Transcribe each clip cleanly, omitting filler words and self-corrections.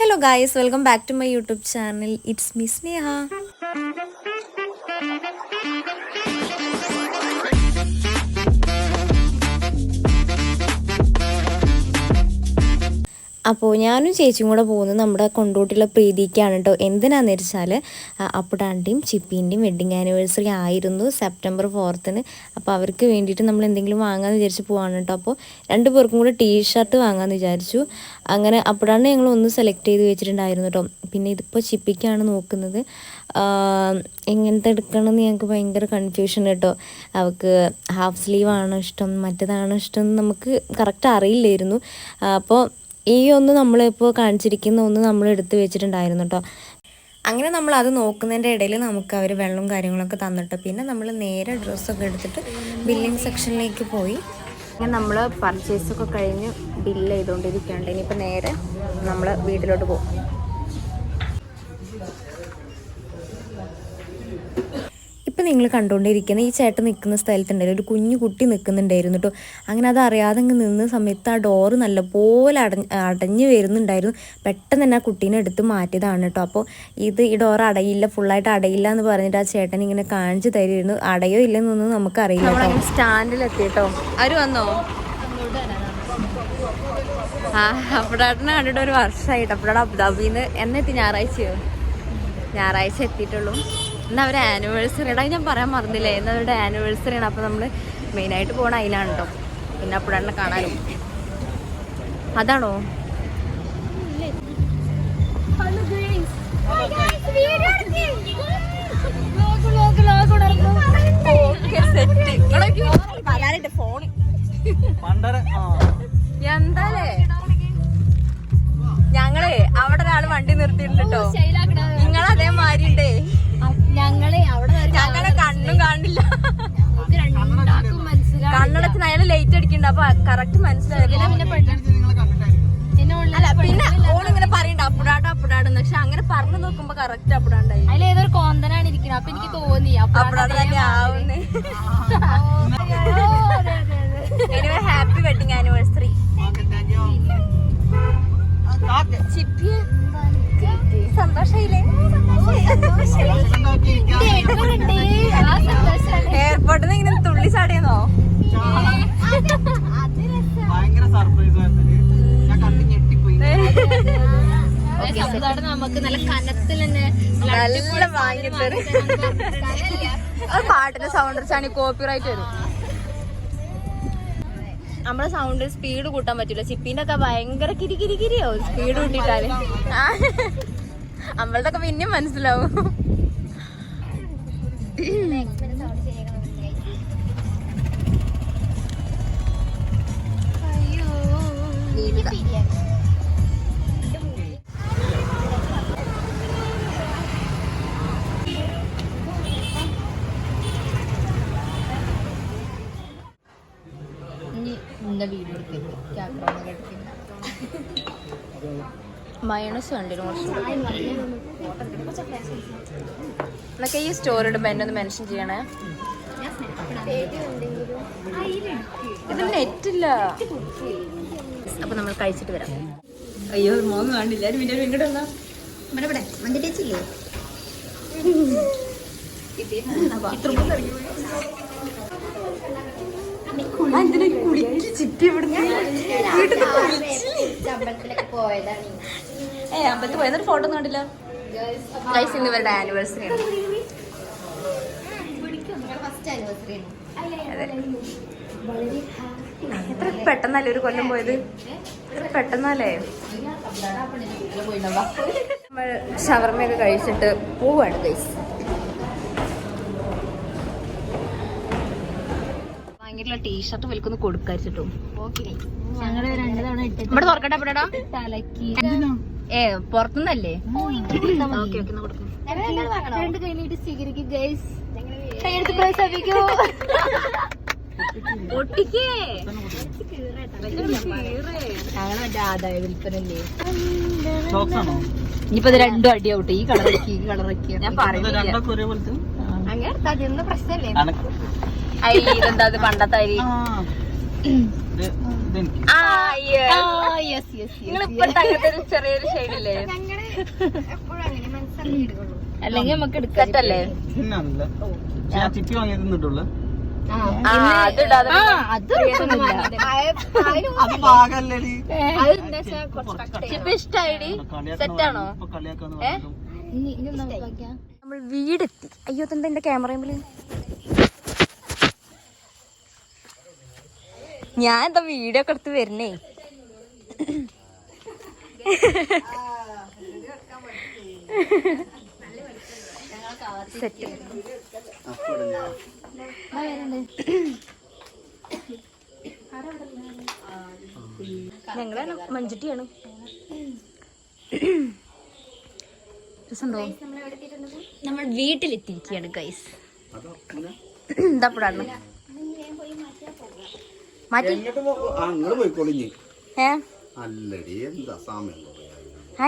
Hello guys, welcome back to my YouTube channel. It's me Sneha. അപ്പോൾ ഞാനും ചേച്ചിയും കൂടെ പോകുന്നത് നമ്മുടെ കൊണ്ടോട്ടിയുള്ള പ്രീതിക്കാണ് കേട്ടോ. എന്തിനാണെന്ന് വെച്ചാൽ അപ്പുടാൻ്റെയും ചിപ്പീൻ്റെയും വെഡ്ഡിങ് ആനിവേഴ്സറി ആയിരുന്നു സെപ്റ്റംബർ 4th. അപ്പോൾ അവർക്ക് വേണ്ടിയിട്ട് നമ്മൾ എന്തെങ്കിലും വാങ്ങാമെന്ന് വിചാരിച്ച് പോവാണ് കേട്ടോ. അപ്പോൾ രണ്ട് പേർക്കും കൂടെ ടീഷർട്ട് വാങ്ങാമെന്ന് വിചാരിച്ചു. അങ്ങനെ അപ്പുടാണ്ട് ഞങ്ങൾ ഒന്ന് സെലക്ട് ചെയ്ത് വെച്ചിട്ടുണ്ടായിരുന്നു കേട്ടോ. പിന്നെ ഇതിപ്പോൾ ചിപ്പിക്കാണ് നോക്കുന്നത്. എങ്ങനത്തെ എടുക്കണമെന്ന് ഞങ്ങൾക്ക് ഭയങ്കര കൺഫ്യൂഷൻ കേട്ടോ. അവൾക്ക് ഹാഫ് സ്ലീവാണോ ഇഷ്ടം, മറ്റേതാണോ ഇഷ്ടം എന്ന് നമുക്ക് കറക്റ്റ് അറിയില്ലായിരുന്നു. അപ്പോൾ ഈ ഒന്ന് നമ്മളിപ്പോൾ കാണിച്ചിരിക്കുന്ന ഒന്ന് നമ്മൾ എടുത്ത് വെച്ചിട്ടുണ്ടായിരുന്നു കേട്ടോ. അങ്ങനെ നമ്മൾ അത് നോക്കുന്നതിൻ്റെ ഇടയിൽ നമുക്ക് അവർ വെള്ളവും കാര്യങ്ങളൊക്കെ തന്നിട്ട് പിന്നെ നമ്മൾ നേരെ ഡ്രസ്സൊക്കെ എടുത്തിട്ട് ബില്ലിംഗ് സെക്ഷനിലേക്ക് പോയി. അങ്ങനെ നമ്മൾ പർച്ചേസൊക്കെ കഴിഞ്ഞ് ബില്ല് ചെയ്തുകൊണ്ടിരിക്കുകയുണ്ട്. ഇനിയിപ്പോൾ നേരെ നമ്മൾ വീട്ടിലോട്ട് പോകും. ഇപ്പം നിങ്ങൾ കണ്ടുകൊണ്ടിരിക്കുന്ന ഈ ചേട്ടൻ നിൽക്കുന്ന സ്ഥലത്തുണ്ടായിരുന്നു ഒരു കുഞ്ഞു കുട്ടി നിൽക്കുന്നുണ്ടായിരുന്നു കേട്ടോ. അങ്ങനെ അത് അറിയാതെ നിന്ന സമയത്ത് ആ ഡോറ് നല്ലപോലെ അടഞ്ഞു വരുന്നുണ്ടായിരുന്നു. പെട്ടെന്ന് തന്നെ ആ കുട്ടീനെ എടുത്ത് മാറ്റിയതാണ് കേട്ടോ. അപ്പോൾ ഈ ഡോർ അടയില്ല, ഫുള്ളായിട്ട് അടയില്ല എന്ന് പറഞ്ഞിട്ട് ആ ചേട്ടൻ ഇങ്ങനെ കാണിച്ചു തരുമായിരുന്നു. അടയോ ഇല്ലെന്നൊന്നും നമുക്കറിയില്ല. സ്റ്റാൻഡിലെത്തി കേട്ടോ. ആര് വന്നോ? അപ്പുടാട്ടിനെ കണ്ടിട്ട് ഒരു വർഷമായിട്ട്. അപ്പുടാട് അബുദാബിയിൽ നിന്ന് എന്നെത്തി? ഞായറാഴ്ച എത്തിയിട്ടുള്ളൂ. എന്നാൽ അവരുടെ ആനിവേഴ്സറിയുടെ ഞാൻ പറയാൻ മറന്നില്ലേ, എന്നാൽ അവരുടെ ആനിവേഴ്സറിയാണ്. അപ്പോൾ നമ്മൾ മെയിനായിട്ട് പോകണം അതിലാണ് കേട്ടോ. പിന്നെ അപ്പുടാട്ടിനെ കാണാനും. അതാണോ? എന്താലേ ഞങ്ങളെ അവിടെ ഒരാള് വണ്ടി നിർത്തിയിട്ടുണ്ട് കേട്ടോ. നിങ്ങളതേമാതിരി ഉണ്ടേ. ഞങ്ങളെ കണ്ണും കാണില്ല. കണ്ണടച്ച് അയാൾ ലേറ്റ് അടിക്കണ്ട. അപ്പൊ കറക്റ്റ് മനസ്സിലായില്ല. അല്ല പിന്നെ ഓളിങ്ങനെ പറയണ്ട അപ്പുടാടെന്ന്. പക്ഷെ അങ്ങനെ പറഞ്ഞു നോക്കുമ്പോ കറക്റ്റ് അപ്പുടാണ്ടായി. അതിൽ ഏതൊരു കോന്തനാണ് ഇരിക്കുന്നത്. അപ്പൊ എനിക്ക് തോന്നി അപ്പുടാട് തന്നെ ആവുന്നേ. Anyway happy wedding anniversary. ചിപ്പിയെ സന്തോഷായില്ലേ? എയർപോർട്ടിൽ നിന്ന് ഇങ്ങനെ തുള്ളി ചാടിയെന്നോ? നമുക്ക് നല്ല കനത്തിൽ തന്നെ നല്ല വാങ്ങിത്തരും. പാട്ടിന്റെ സൗണ്ട് വെച്ചാണ് കോപ്പിറൈറ്റ് വരും. നമ്മളെ സൗണ്ട് സ്പീഡ് കൂട്ടാൻ പറ്റില്ല. ചിപ്പിന്റെ ഒക്കെ ഭയങ്കര കിരിയോ സ്പീഡ് കൂട്ടിയിട്ടാല്. നമ്മളുടെ ഒക്കെ പിന്നെയും മനസ്സിലാവും. മയണസ് കണ്ടിരുന്നു എന്നൊക്കെ ഈ സ്റ്റോറി ഇടുമ്പോ എന്നെ ഒന്ന് മെൻഷൻ ചെയ്യണേ. ഇതിൽ നെറ്റില്ല. അപ്പൊ നമ്മൾ കഴിച്ചിട്ട് വരാം. അയ്യോ മോന്ന് കാണില്ല. ഇങ്ങോട്ട് വന്നാ ചിപ്പി അമ്പലത്തിൽ പോയെന്നൊരു ഫോട്ടോ ഒന്നും കണ്ടില്ല. ഗൈസ് ഇന്ന് ഇവരുടെ ആനിവേഴ്സറി ആണ്. എത്ര പെട്ടെന്നല്ലേ ഒരു കൊല്ലം പോയത്. എത്ര പെട്ടെന്നല്ലേ. നമ്മൾ ഷവർമയൊക്കെ കഴിച്ചിട്ട് പോവാണ് ഗൈസ്. വാങ്ങിയിട്ടുള്ള ടീഷർട്ട് വിൽക്കൊന്ന് കൊടുക്കാച്ചിട്ടും. ഇവിടെ തുറക്കട്ടെ അപ്പടാ പുറത്തുനിന്നല്ലേ. ആദായ വിൽപ്പനല്ലേ. ഇനിയിപ്പോ ഇത് രണ്ടും അടിയാവട്ടെ. ഈ കളറൊക്കെ ഞാൻ പറയുന്നില്ല. അങ്ങനെ പ്രശ്നല്ലേ. ഇതെന്താ പണ്ടത്തെ അരി. ചെറിയൊരു ഷെയ്ഡില്ലേ അല്ലെങ്കിൽ നമുക്ക് എടുക്കല്ലേ ചിപ്പി വാങ്ങിയത് നിന്നിട്ടുള്ളൂ ഇഷ്ടായി സെറ്റാണോ നമ്മൾ വീടെത്തി. അയ്യോ എന്താ എന്റെ ക്യാമറയിൽ ഞാൻ എന്താ വീഡിയോ ഒക്കെ എടുത്ത് വരുന്നേ. സെറ്റ് ഞങ്ങളാണ് മഞ്ചട്ടിയാണ്. നമ്മൾ വീട്ടിലെത്തിയിരിക്കുകയാണ് ഗൈസ്. എന്താപ്പെടാണ് മാറ്റി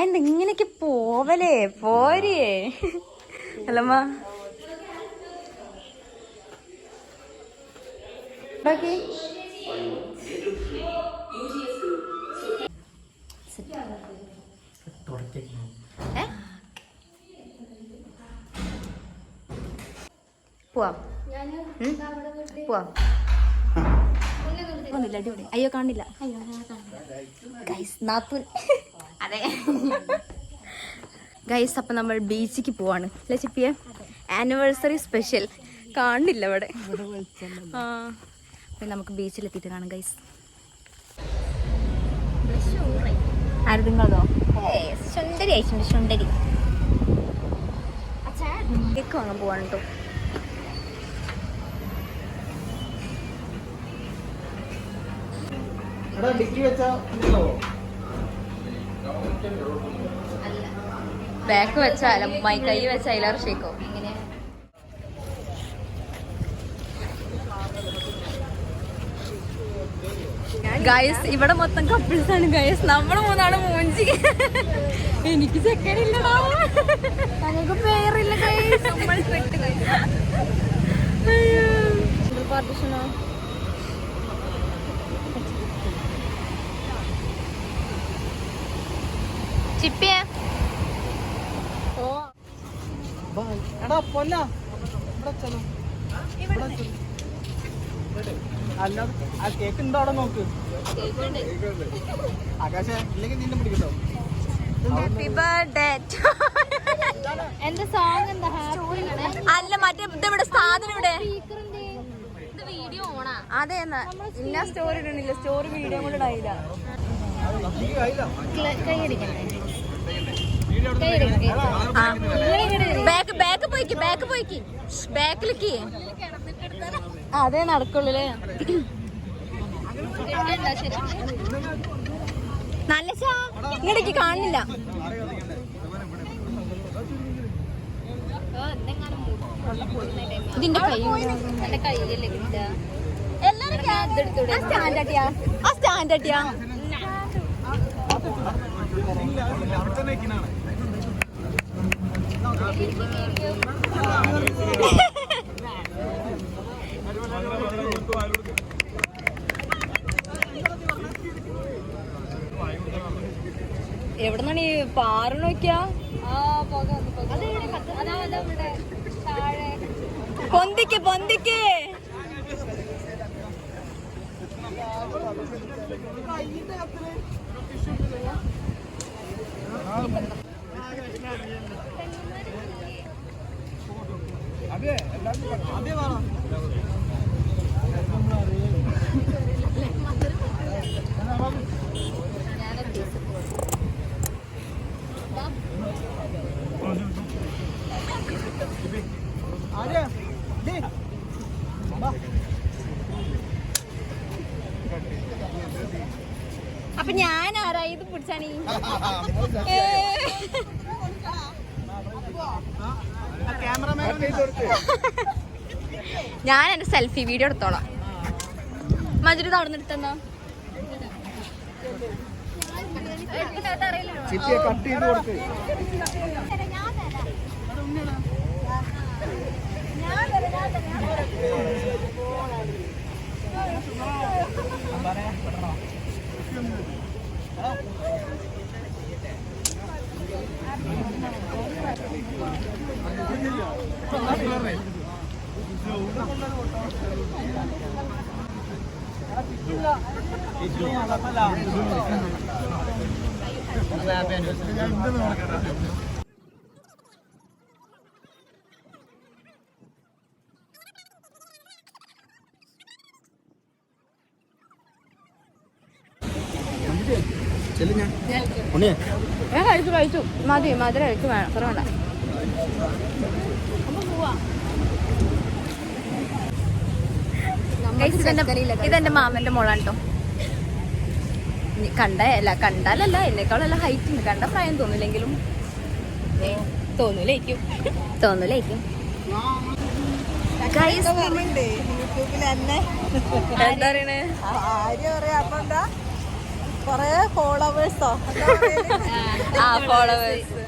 എന്താ ഇങ്ങനെയൊക്കെ പോവലേ പോരേ അല്ലമ്മ പോവാം പോവാം. ഒന്നില്ല അടിപൊളി. അയ്യോ കാണില്ല ഗൈസ് നാത്തൂൻ. അതെ ഗൈസ് അപ്പം നമ്മൾ ബീച്ചിക്ക് പോവാണ് അല്ലേ ചിപ്പിയെ? ആനിവേഴ്സറി സ്പെഷ്യൽ കാണില്ല ഇവിടെ. ആ അപ്പം നമുക്ക് ബീച്ചിലെത്തിയിട്ട് കാണാം ഗൈസ്. ആരുതിങ്ങളോ സുന്ദരി അയച്ചിട്ടുണ്ട് സുന്ദരി. കേക്ക് വാങ്ങാൻ പോവാണ് കേട്ടോ. ബാക്ക് വെച്ചാലും മൈ കൈ വെച്ച അതിലാറ് ഷേക്കോ. ഗൈസ് ഇവിടെ മൊത്തം കപ്പിൾസ് ആണ് ഗൈസ്. നമ്മള് മൂന്നാണ് മൂഞ്ചി. എനിക്ക് ചെക്കനില്ലടാ, ഞങ്ങൾക്ക് പേരില്ല ഗൈസ്. പാർട്ടിഷനോ ചിപ്പിയെ കേക്ക് ഉണ്ടോ അവിടെ നോക്ക്. ആകാശ ഇല്ലെങ്കിൽ നിന്നെ പിടിക്കട്ടോ. Happy birthday. എന്താ സോങ് എന്താ? അല്ല മറ്റേ ഇവിടെ സാധനം ഇവിടെ വീഡിയോ ഓണാ. അതെ എന്നാ ഇന്ന സ്റ്റോറി ഇടണില്ല. സ്റ്റോറി വീഡിയോ കൂടെ ഇടായില്ല. ബാക്ക് പോയിക്ക് ബാക്ക് പോയിക്ക് ബാക്കിലേക്ക്. അതേ നടക്കുള്ളൂല്ലേ. നല്ല ഇങ്ങടേക്ക് കാണില്ല. ഇതിന്റെ കയ്യിലല്ലേ കിട്ടുക. എല്ലാരും സ്റ്റാൻഡ് അട്ടിയാ. എവിടെന്നാണ് ഈ പാറ നോക്കിയാ? പൊന്തിക്ക് പൊന്തിക്ക്. അപ്പൊ ഞാൻ ആരാ ഇത് പിടിച്ചാണീ? ഞാൻ എന്റെ സെൽഫി വീഡിയോ എടുത്തോളാം. മജുരി തടന്നെടുത്തെന്നാ കഴിച്ചു മതി മധുരം കഴിച്ചു വേണം അത്ര വേണ്ട. ഇതെന്റെ മാമന്റെ മോളാണ് കേട്ടോ. കണ്ടാലല്ല എന്നെക്കാളല്ല ഹൈറ്റ് ഉണ്ട്. കണ്ട പ്രായം തോന്നില്ലെങ്കിലും തോന്നൂലേക്കും. എന്താ പറയണേ? കൊറേ ഫോളോവേഴ്സോ ഫോളോവേഴ്സ്.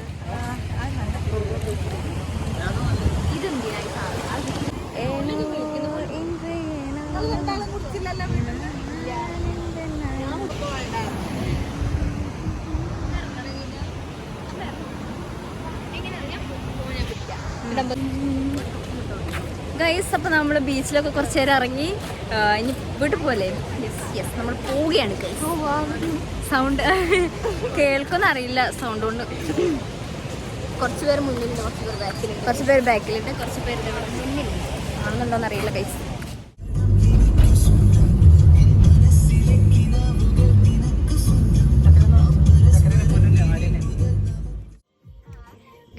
ഗൈസ്, അപ്പൊ നമ്മള് ബീച്ചിലൊക്കെ കുറച്ചു നേരം ഇറങ്ങി ഇനി വീട്ടിൽ പോലെ നമ്മൾ പോവുകയാണ്. സൗണ്ട് കേൾക്കൊന്നും അറിയില്ല സൗണ്ട് കൊണ്ട്. കുറച്ച് പേര് മുന്നിലുണ്ട്, കുറച്ച് പേര് ബാക്കിലുണ്ട്, കുറച്ച് പേര് മുന്നിലുണ്ട്. ആണെന്നുണ്ടോന്ന് അറിയില്ല ഗൈസ്.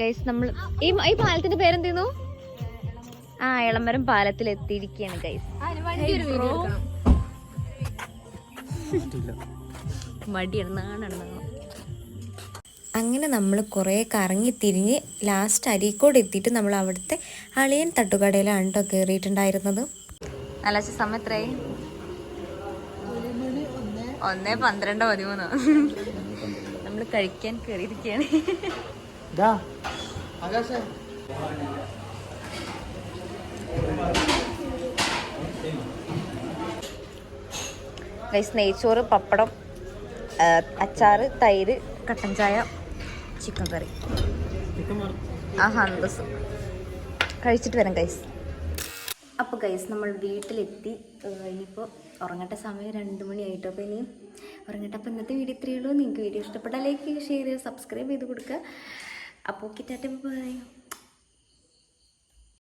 ഗൈസ്, നമ്മൾ ഈ പാലത്തിന്റെ പേരെന്തെന്നു? എളമരം പാലത്തിൽ എത്തിയിരിക്കുകയാണ് ഗൈസ്. അങ്ങനെ നമ്മൾ കുറേ കറങ്ങി തിരിഞ്ഞ് ലാസ്റ്റ് അരീക്കോട് എത്തിയിട്ട് നമ്മൾ അവിടുത്തെ അളിയൻ തട്ടുകടയിലാണ് കേട്ടോ കയറിയിട്ടുണ്ടായിരുന്നത്. നല്ല സമയം എത്രയായി? 1:12:13 നമ്മൾ കഴിക്കാൻ കയറിയിരിക്കുകയാണ്. ഗൈസ്, നെയ്ച്ചോറ്, പപ്പടം, അച്ചാറ്, തൈര്, കട്ടൻ ചായ, ചിക്കൻ കറി. ഹന്തസ് കഴിച്ചിട്ട് വരാം ഗൈസ്. അപ്പോൾ ഗൈസ്, നമ്മൾ വീട്ടിലെത്തി. ഇനിയിപ്പോൾ ഉറങ്ങേണ്ട സമയം 2 മണിയായിട്ടോ. അപ്പോൾ ഇനി ഉറങ്ങട്ടെ. അപ്പോൾ ഇന്നത്തെ വീഡിയോ ഇത്രയേ ഉള്ളൂ. നിങ്ങൾക്ക് വീഡിയോ ഇഷ്ടപ്പെട്ടാൽ ലൈക്ക് ചെയ്യുക, ഷെയർ ചെയ്യുക, സബ്സ്ക്രൈബ് ചെയ്ത് കൊടുക്കുക. അപ്പോൾ ഓക്കെ, ടാറ്റ, ബൈ.